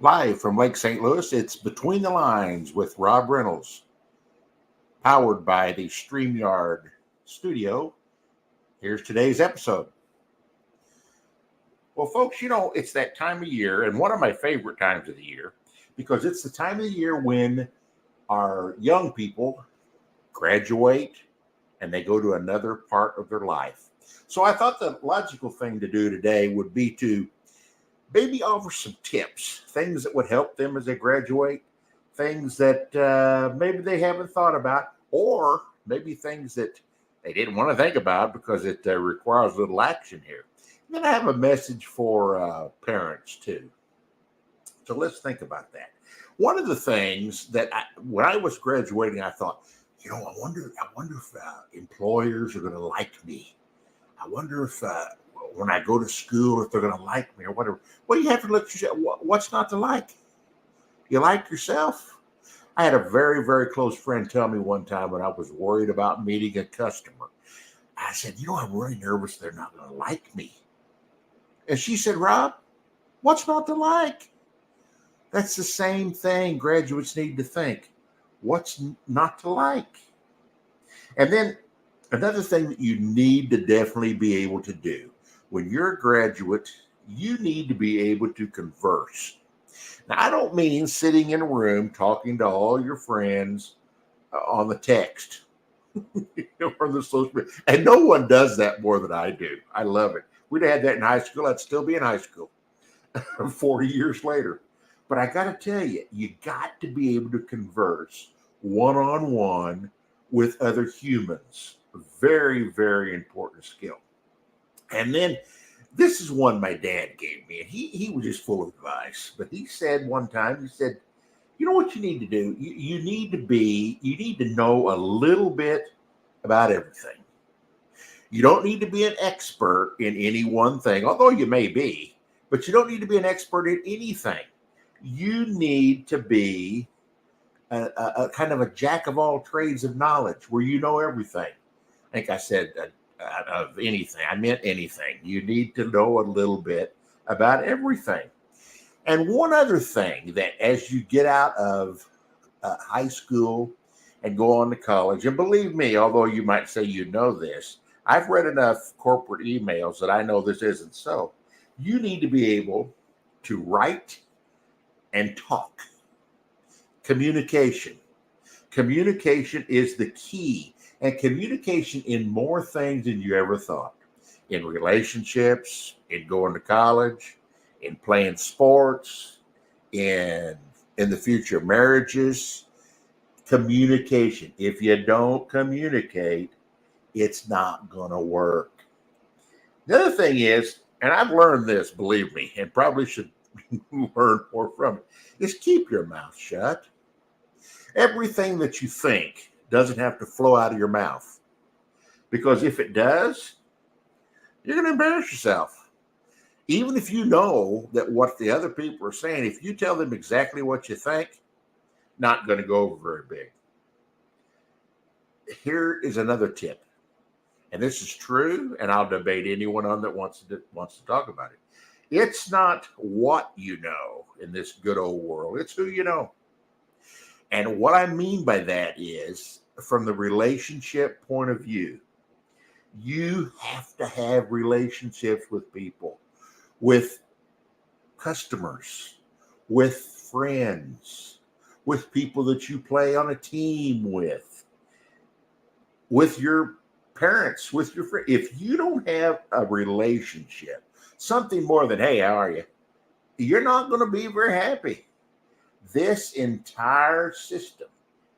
Live from Lake St. Louis, it's Between the Lines with Rob Reynolds, powered by the StreamYard studio. Here's today's episode. Well, folks, it's that time of year, and one of my favorite times of the year, because it's the time of the year when our young people graduate and they go to another part of their life. So I thought the logical thing to do today would be to maybe offer some tips, things that would help them as they graduate, things that maybe they haven't thought about, or maybe things that they didn't want to think about because it requires a little action here. And then I have a message for parents too. So let's think about that. One of the things that when I was graduating, I thought, I wonder if employers are going to like me. I wonder if when I go to school, if they're going to like me or whatever. Well, you have to look at yourself. What's not to like? You like yourself? I had a very, very close friend tell me one time when I was worried about meeting a customer. I said, I'm really nervous they're not going to like me. And she said, Rob, what's not to like? That's the same thing graduates need to think. What's not to like? And then another thing that you need to definitely be able to do when you're a graduate, you need to be able to converse. Now, I don't mean sitting in a room talking to all your friends on the text or the social media. And no one does that more than I do. I love it. We'd had that in high school. I'd still be in high school 40 years later. But I got to tell you, you got to be able to converse one-on-one with other humans. Very, very important skill. And then this is one my dad gave me, and he was just full of advice. But he said one time, he said, you know what you need to do? You need to know a little bit about everything. You don't need to be an expert in any one thing, although you may be, but you don't need to be an expert in anything. You need to be a kind of a jack of all trades of knowledge where you know everything. I think I said of anything. I meant anything. You need to know a little bit about everything. And one other thing that as you get out of high school and go on to college, and believe me, although you might say you know this, I've read enough corporate emails that I know this isn't so. You need to be able to write and talk. Communication. Communication is the key, and communication in more things than you ever thought. In relationships, in going to college, in playing sports, in the future marriages. Communication. If you don't communicate, it's not going to work. The other thing is, and I've learned this, believe me, and probably should learn more from it, is keep your mouth shut. Everything that you think doesn't have to flow out of your mouth. Because if it does, you're going to embarrass yourself. Even if you know that what the other people are saying, if you tell them exactly what you think, not going to go over very big. Here is another tip. And this is true, and I'll debate anyone on that wants to talk about it. It's not what you know in this good old world. It's who you know. And what I mean by that is, from the relationship point of view, you have to have relationships with people, with customers, with friends, with people that you play on a team with your parents, with your friends. If you don't have a relationship, something more than, hey, how are you? You're not going to be very happy. This entire system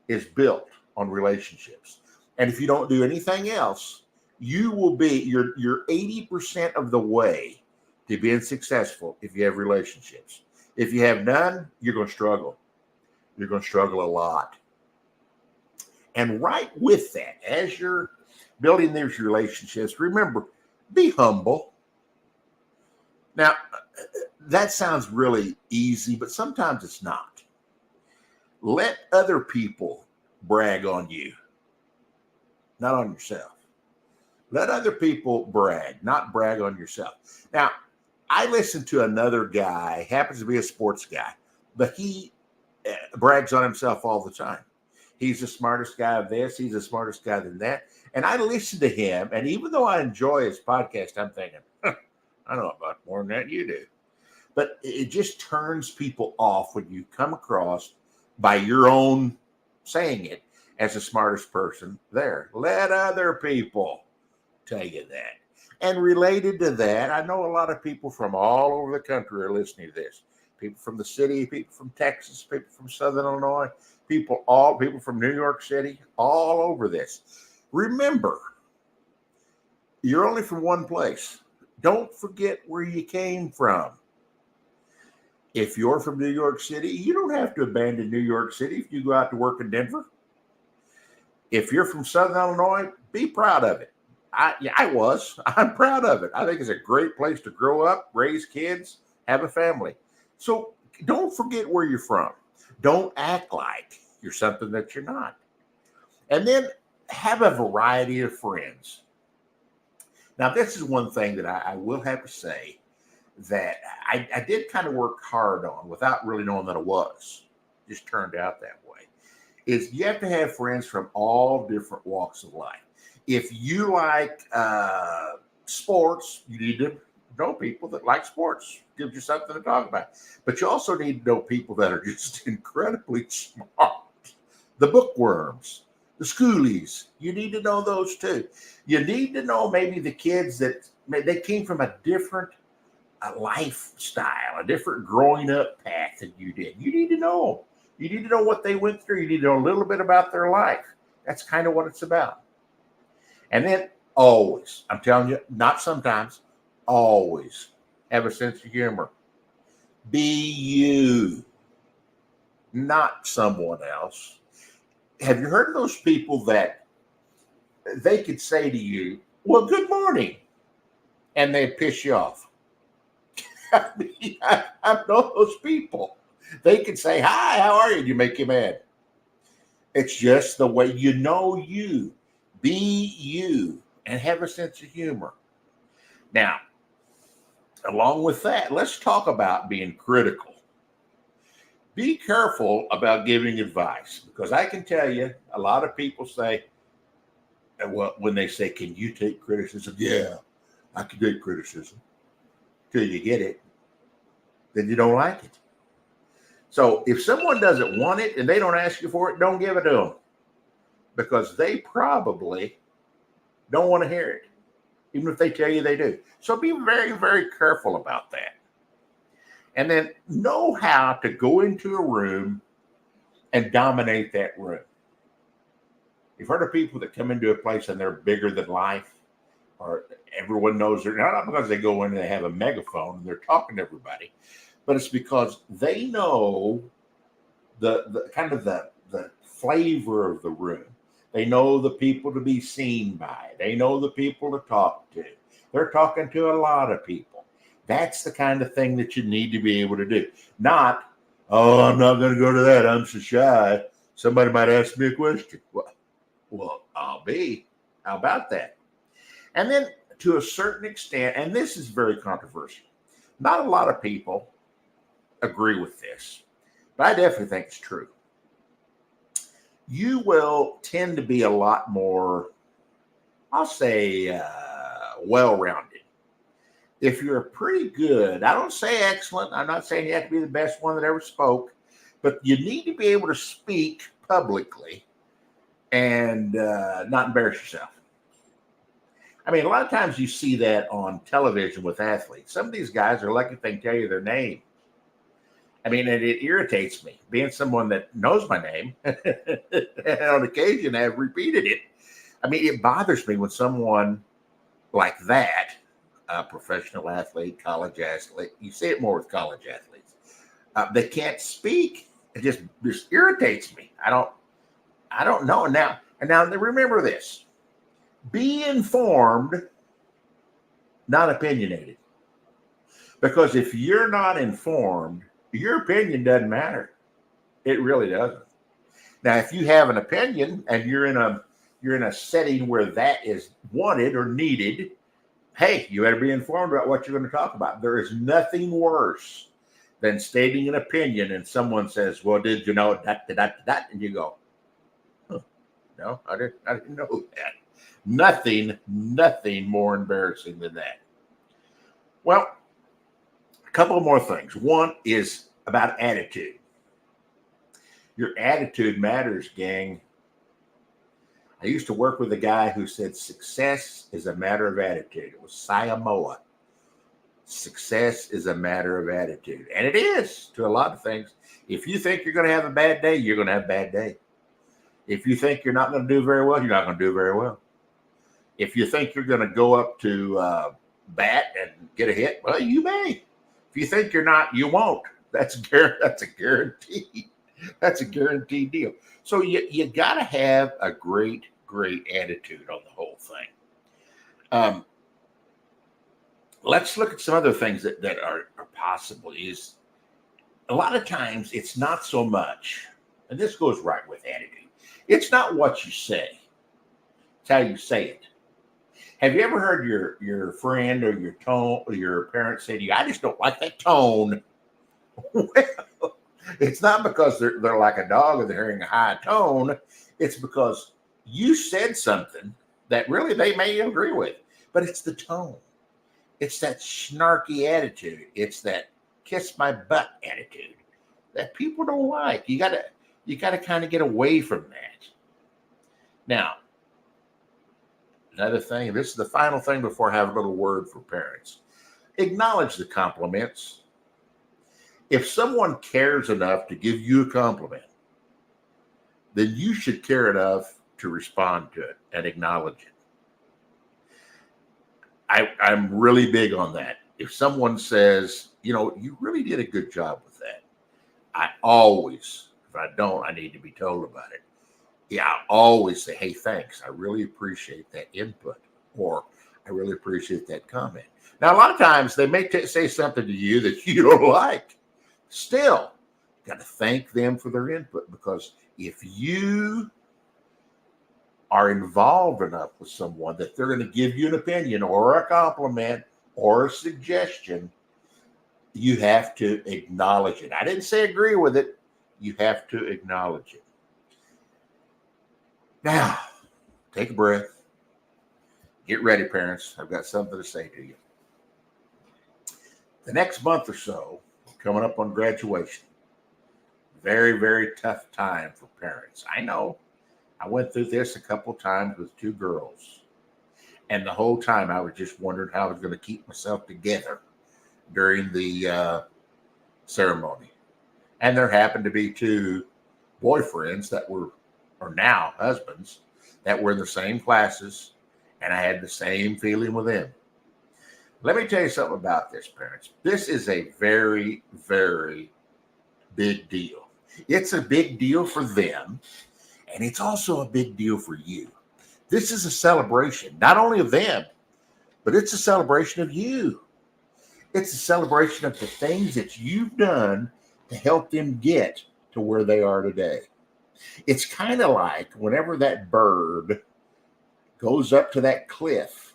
is built on relationships. And if you don't do anything else, you will be, you're 80% of the way to being successful if you have relationships. If you have none, you're going to struggle. You're going to struggle a lot. And right with that, as you're building these relationships, remember, be humble. Now, that sounds really easy, but sometimes it's not. Let other people brag on you, not on yourself. Let other people brag, not brag on yourself. Now, I listened to another guy, happens to be a sports guy, but he brags on himself all the time. He's the smartest guy of this. He's the smartest guy than that. And I listen to him. And even though I enjoy his podcast, I'm thinking, I know about more than that you do. But it just turns people off when you come across by your own saying it as the smartest person there. Let other people tell you that. And related to that, I know a lot of people from all over the country are listening to this. People from the city, people from Texas, people from Southern Illinois, people from New York City, all over this. Remember, you're only from one place. Don't forget where you came from. If you're from New York City, you don't have to abandon New York City if you go out to work in Denver. If you're from Southern Illinois, be proud of it. I'm proud of it. I think it's a great place to grow up, raise kids, have a family. So don't forget where you're from. Don't act like you're something that you're not. And then have a variety of friends. Now, this is one thing that I will have to say that I did kind of work hard on without really knowing that it was. Just turned out that way. Is you have to have friends from all different walks of life. If you like sports, you need to know people that like sports. Gives you something to talk about. But you also need to know people that are just incredibly smart. The bookworms, the schoolies. You need to know those too. You need to know maybe the kids that they came from a different lifestyle, a different growing up path than you did. You need to know them. You need to know what they went through. You need to know a little bit about their life. That's kind of what it's about. And then always, I'm telling you, not sometimes, always have a sense of humor. Be you, not someone else. Have you heard of those people that they could say to you, well, good morning, and they piss you off? I know those people. They could say, hi, how are you? And you make you mad. It's just the way you know you. Be you and have a sense of humor. Now, along with that, let's talk about being critical. Be careful about giving advice because I can tell you a lot of people say, well, when they say, can you take criticism? Yeah, I can take criticism. Till you get it, then you don't like it. So if someone doesn't want it and they don't ask you for it, don't give it to them because they probably don't want to hear it, even if they tell you they do. So be very, very careful about that. And then know how to go into a room and dominate that room. You've heard of people that come into a place and they're bigger than life, or everyone knows they're not because they go in and they have a megaphone and they're talking to everybody, but it's because they know the kind of the flavor of the room. They know the people to be seen by. They know the people to talk to. They're talking to a lot of people. That's the kind of thing that you need to be able to do. Not, oh, I'm not going to go to that. I'm so shy. Somebody might ask me a question. Well, I'll be. How about that? And then to a certain extent, and this is very controversial, not a lot of people agree with this, but I definitely think it's true. You will tend to be a lot more, I'll say, well-rounded. If you're pretty good, I don't say excellent, I'm not saying you have to be the best one that ever spoke, but you need to be able to speak publicly and not embarrass yourself. I mean, a lot of times you see that on television with athletes. Some of these guys are lucky if they can tell you their name. I mean, and it irritates me, being someone that knows my name, and on occasion I've repeated it. I mean, it bothers me when someone like that, a professional athlete, college athlete, you see it more with college athletes, they can't speak. It just irritates me. I don't know. Now remember this. Be informed, not opinionated. Because if you're not informed, your opinion doesn't matter. It really doesn't. Now, if you have an opinion and you're in a setting where that is wanted or needed, hey, you better be informed about what you're going to talk about. There is nothing worse than stating an opinion and someone says, well, did you know that, and you go, huh, no, I didn't know that. Nothing more embarrassing than that. Well, a couple more things. One is about attitude. Your attitude matters, gang. I used to work with a guy who said success is a matter of attitude. It was Sayamoa. Success is a matter of attitude. And it is to a lot of things. If you think you're going to have a bad day, you're going to have a bad day. If you think you're not going to do very well, you're not going to do very well. If you think you're going to go up to bat and get a hit, well, you may. If you think you're not, you won't. That's a guarantee. That's a guaranteed deal. So you got to have a great attitude on the whole thing. Let's look at some other things that are possible. Is a lot of times it's not so much, and this goes right with attitude. It's not what you say; it's how you say it. Have you ever heard your friend or your parents say to you, "I just don't like that tone"? Well, it's not because they're like a dog and they're hearing a high tone. It's because you said something that really they may agree with, but it's the tone. It's that snarky attitude. It's that kiss my butt attitude that people don't like. You gotta kind of get away from that. Now, another thing, this is the final thing before I have a little word for parents. Acknowledge the compliments. If someone cares enough to give you a compliment, then you should care enough to respond to it and acknowledge it. I'm really big on that. If someone says, you really did a good job with that, I always, if I don't, I need to be told about it. Yeah, I always say, hey, thanks. I really appreciate that input, or I really appreciate that comment. Now, a lot of times they may say something to you that you don't like. Still, you got to thank them for their input, because if you are involved enough with someone that they're going to give you an opinion or a compliment or a suggestion, you have to acknowledge it. I didn't say agree with it. You have to acknowledge it. Now, take a breath. Get ready, parents. I've got something to say to you. The next month or so, coming up on graduation, very, very tough time for parents. I know. I went through this a couple times with two girls. And the whole time I was just wondering how I was going to keep myself together during the ceremony. And there happened to be two boyfriends that are now husbands, that were in the same classes, and I had the same feeling with them. Let me tell you something about this, parents. This is a very, very big deal. It's a big deal for them, and it's also a big deal for you. This is a celebration, not only of them, but it's a celebration of you. It's a celebration of the things that you've done to help them get to where they are today. It's kind of like whenever that bird goes up to that cliff,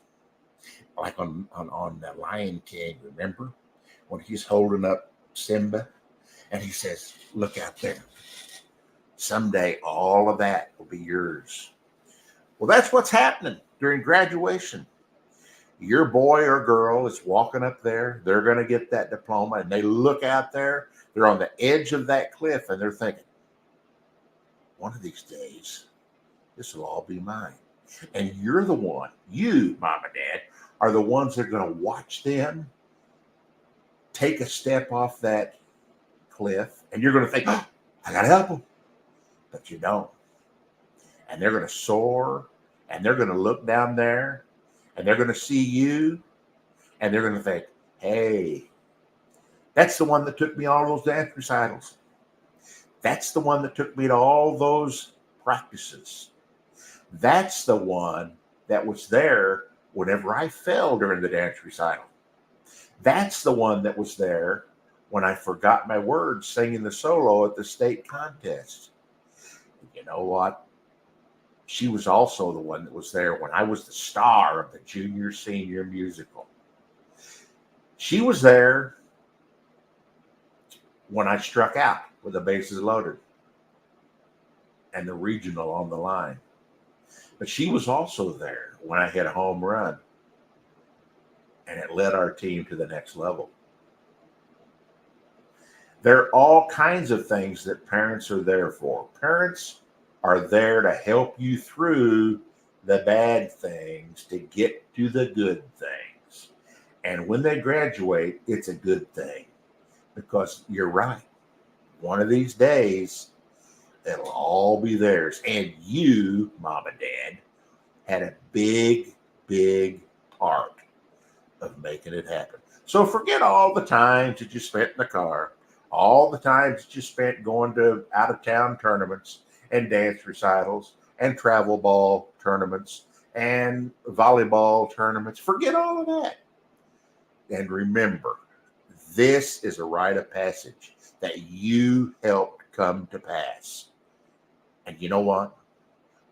like on the Lion King, remember? When he's holding up Simba and he says, look out there. Someday all of that will be yours. Well, that's what's happening during graduation. Your boy or girl is walking up there. They're going to get that diploma, and they look out there. They're on the edge of that cliff, and they're thinking, one of these days, this will all be mine. And you're the one, you, mom and dad, are the ones that are going to watch them take a step off that cliff, and you're going to think, oh, I got to help them. But you don't. And they're going to soar, and they're going to look down there, and they're going to see you, and they're going to think, hey, that's the one that took me all those dance recitals. That's the one that took me to all those practices. That's the one that was there whenever I fell during the dance recital. That's the one that was there when I forgot my words singing the solo at the state contest. You know what? She was also the one that was there when I was the star of the junior senior musical. She was there when I struck out with the bases loaded and the regional on the line. But she was also there when I hit a home run and it led our team to the next level. There are all kinds of things that parents are there for. Parents are there to help you through the bad things to get to the good things. And when they graduate, it's a good thing because you're right. One of these days, it'll all be theirs. And you, mom and dad, had a big, big part of making it happen. So forget all the times that you spent in the car, all the times that you spent going to out of town tournaments and dance recitals and travel ball tournaments and volleyball tournaments. Forget all of that. And remember, this is a rite of passage that you helped come to pass. And you know what?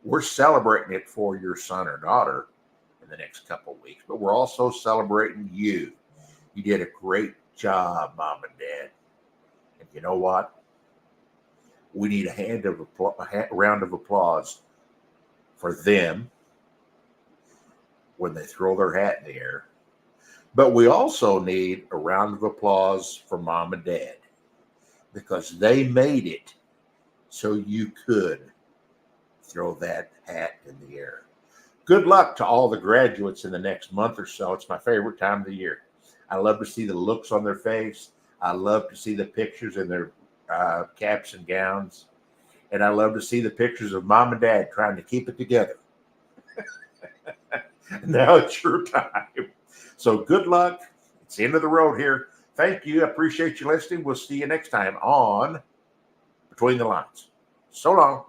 We're celebrating it for your son or daughter in the next couple of weeks, but we're also celebrating you. You did a great job, mom and dad. And you know what? We need a round of applause for them when they throw their hat in the air. But we also need a round of applause for mom and dad because they made it so you could throw that hat in the air. Good luck to all the graduates in the next month or so. It's my favorite time of the year. I love to see the looks on their face. I love to see the pictures in their caps and gowns. And I love to see the pictures of mom and dad trying to keep it together. Now it's your time. So good luck. It's the end of the road here. Thank you. I appreciate you listening. We'll see you next time on Between the Lines. So long.